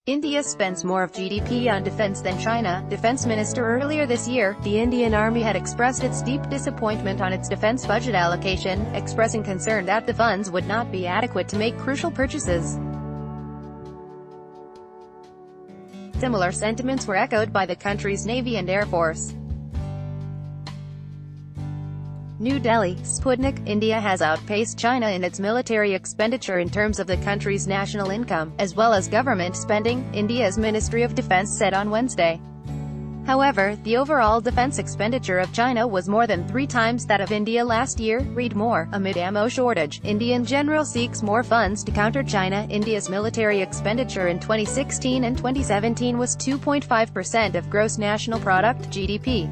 India spends more of GDP on defense than China. Defense Minister earlier this year, the Indian Army had expressed its deep disappointment on its defense budget allocation, expressing concern that the funds would not be adequate to make crucial purchases. Similar sentiments were echoed by the country's Navy and Air Force. New Delhi, Sputnik, India has outpaced China in its military expenditure in terms of the country's national income, as well as government spending, India's Ministry of Defense said on Wednesday. However, the overall defense expenditure of China was more than 3 times that of India last year. Read more. Amid ammo shortage, India in general seeks more funds to counter China. India's military expenditure in 2016 and 2017 was 2.5% of gross national product (GDP).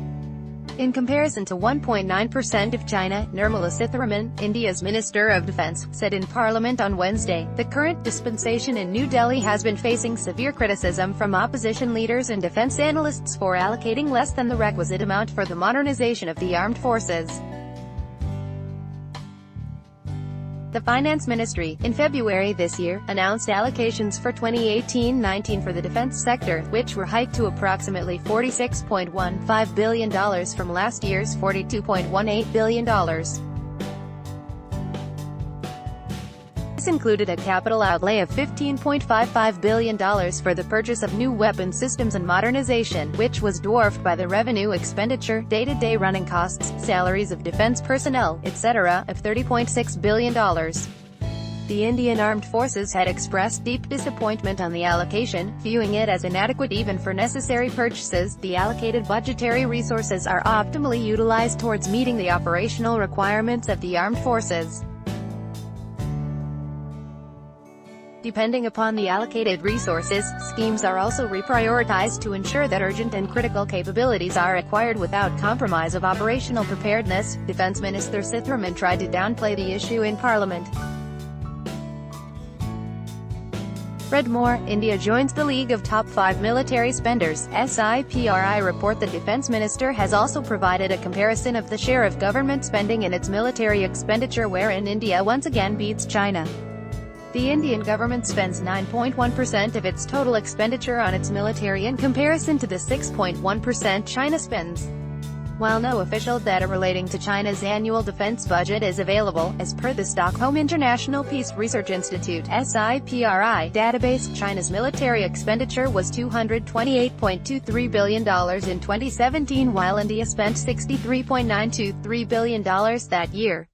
In comparison to 1.9% of China, Nirmala Sitharaman, India's Minister of Defense, said in Parliament on Wednesday. The current dispensation in New Delhi has been facing severe criticism from opposition leaders and defense analysts for allocating less than the requisite amount for the modernization of the armed forces. The Finance Ministry, in February this year, announced allocations for 2018-19 for the defense sector, which were hiked to approximately $46.15 billion from last year's $42.18 billion. This included a capital outlay of $15.55 billion for the purchase of new weapon systems and modernization, which was dwarfed by the revenue expenditure, day-to-day running costs, salaries of defense personnel, etc., of $30.6 billion. The Indian Armed Forces had expressed deep disappointment on the allocation, viewing it as inadequate even for necessary purchases. The allocated budgetary resources are optimally utilized towards meeting the operational requirements of the armed forces. Depending upon the allocated resources, schemes are also reprioritized to ensure that urgent and critical capabilities are acquired without compromise of operational preparedness. Defense Minister Sitharaman tried to downplay the issue in Parliament. Read more. India joins the League of Top 5 Military Spenders. SIPRI report. The Defense Minister has also provided a comparison of the share of government spending in its military expenditure, wherein India once again beats China. The Indian government spends 9.1% of its total expenditure on its military in comparison to the 6.1% China spends. While no official data relating to China's annual defense budget is available, as per the Stockholm International Peace Research Institute (SIPRI) database, China's military expenditure was $228.23 billion in 2017, while India spent $63.923 billion that year.